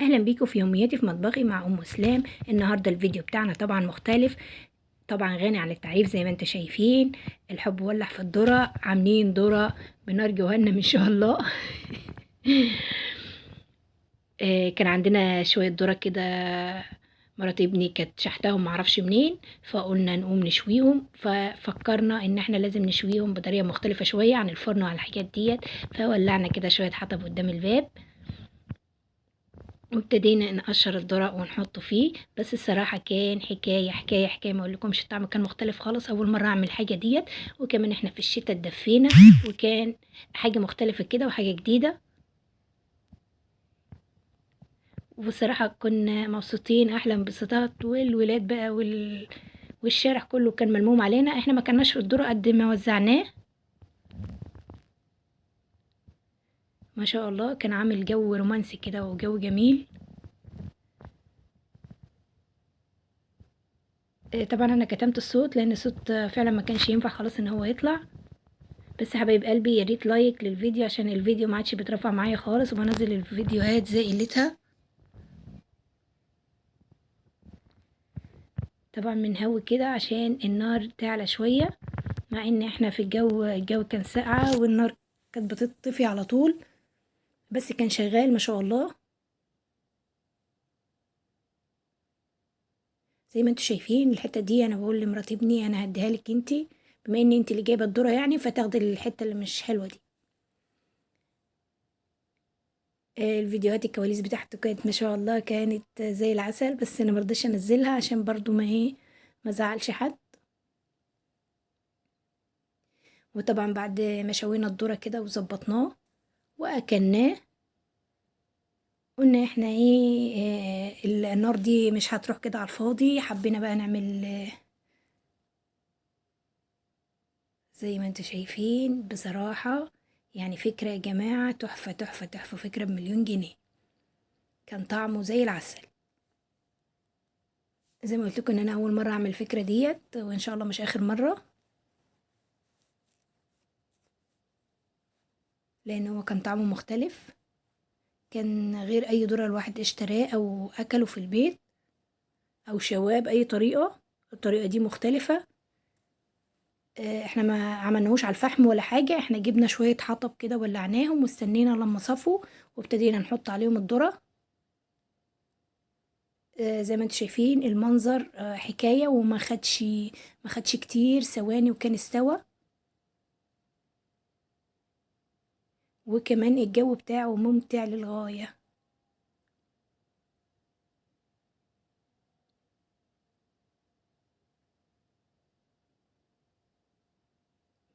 اهلا بيكم في يومياتي في مطبخي مع ام اسلام. النهارده الفيديو بتاعنا طبعا مختلف، طبعا غني عن التعريف زي ما انتم شايفين. الحب ولع في الذره، عاملين ذره بنار جهنم ان شاء الله. كان عندنا شويه ذره كده، مرات ابني كانت شحتاهم معرفش منين، فقلنا نقوم نشويهم. ففكرنا ان احنا لازم نشويهم بطريقه مختلفه شويه عن الفرن وعن الحاجات ديت. فولعنا كده شويه حطب قدام الباب، وابتدينا نقشر الذرة ونحطه فيه. بس الصراحة كان حكاية حكاية حكاية، ما اقولكمش الطعم كان مختلف خالص. اول مرة اعمل حاجة ديت، وكمان احنا في الشتاء اتدفينا، وكان حاجة مختلفة كده وحاجة جديدة. وبصراحة كنا مبسوطين احلى انبساطات، والولاد بقى والشارع كله كان ملموم علينا. احنا ما كناش في الذرة قد ما وزعناه. ما شاء الله كان عامل جو رومانسي كده وجو جميل. طبعا انا كتمت الصوت لان الصوت فعلا ما كانش ينفع خلاص ان هو يطلع. بس حبايب قلبي، يا ريت لايك للفيديو عشان الفيديو ما عادش بيترفع معايا خالص، وبنزل الفيديوهات زي قلتها. طبعا بنهوي كده عشان النار تعلى شوية، مع ان احنا في الجو كان ساقعة والنار كانت بتطفي على طول، بس كان شغال ما شاء الله. زي ما انتوا شايفين الحتة دي، انا بقول لمرات ابني انا هديها لك انتي، بما ان انتي اللي جايبة الذرة يعني، فتاخدي الحتة اللي مش حلوة دي. الفيديوهات الكواليس بتاعته كانت ما شاء الله، كانت زي العسل، بس انا مرضيش انزلها عشان برضو ما ايه، ما زعلش حد. وطبعا بعد ما شوينا الذرة كده وظبطناه واكلناه، قلنا احنا ايه، النار دي مش هتروح كده على الفاضي. حبينا بقى نعمل زي ما انتوا شايفين. بصراحة يعني فكرة يا جماعة تحفة تحفة تحفة، فكرة بمليون جنيه. كان طعمه زي العسل. زي ما قلت لكم ان انا اول مرة اعمل الفكرة ديت، وان شاء الله مش اخر مرة، لان هو كان طعمه مختلف. كان غير اي ذرة الواحد اشتراه او اكله في البيت او شواه باي طريقة. الطريقة دي مختلفة. احنا ما عملناهوش على الفحم ولا حاجة، احنا جبنا شوية حطب كده ولعناهم واستنينا لما صفوا، وابتدينا نحط عليهم الذرة. زي ما انتم شايفين المنظر حكاية، ما خدش كتير ثواني وكان استوى. وكمان الجو بتاعه ممتع للغاية.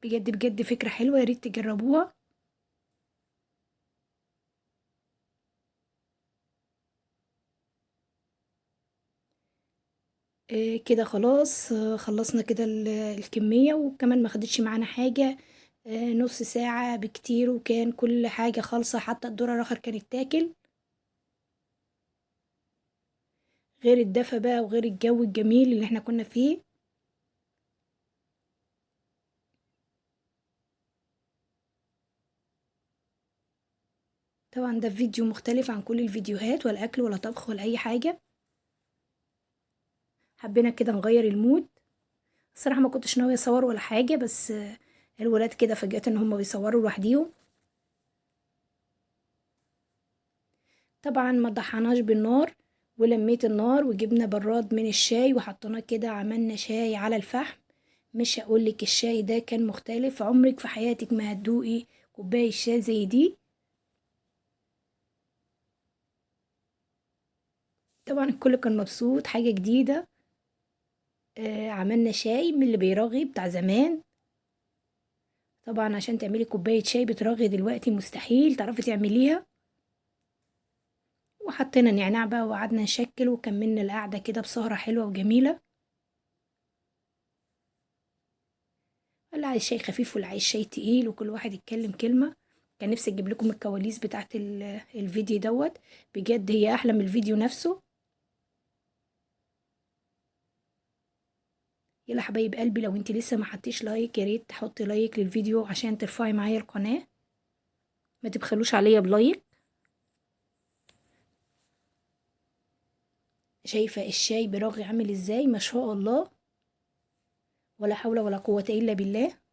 بجد بجد فكرة حلوة، يا ريت تجربوها. كده خلاص، خلصنا كده الكمية، وكمان ما خدتش معانا حاجة. نص ساعة بكتير وكان كل حاجة خالصة، حتى الذرة الآخر كانت تاكل. غير الدفا بقى وغير الجو الجميل اللي احنا كنا فيه. طبعا ده فيديو مختلف عن كل الفيديوهات، ولا اكل ولا طبخ ولا اي حاجة. حبينا كده نغير المود. الصراحة ما كنتش ناوية اصور ولا حاجة، بس الولاد كده فجأة ان هم بيصوروا لوحديهم. طبعا ما ضحناش بالنار، ولميت النار وجبنا براد من الشاي وحطيناه كده، عملنا شاي على الفحم. مش هقولك الشاي ده كان مختلف، عمرك في حياتك ما هتدوقي كوباية شاي زي دي. طبعا الكل كان مبسوط، حاجة جديدة. عملنا شاي من اللي بيرغي بتاع زمان. طبعا عشان تعملي كوباية شاي بترغي دلوقتي مستحيل تعرفي تعمليها. وحطينا نعناع بقى وقعدنا نشكل، وكملنا القعدة كده بسهرة حلوة وجميلة. اللي عايز شاي خفيف واللي عايز شاي تقيل، وكل واحد يتكلم كلمة. كان نفسي اجيب لكم الكواليس بتاعت الفيديو دوت. بجد هي احلى من الفيديو نفسه. يلا حبايب قلبي، لو انت لسه ما حطيش لايك يا ريت تحطي لايك للفيديو عشان ترفعي معايا القناة. ما تبخلوش عليا بلايك. شايفة الشاي برغي عامل ازاي؟ ما شاء الله، ولا حول ولا قوة الا بالله.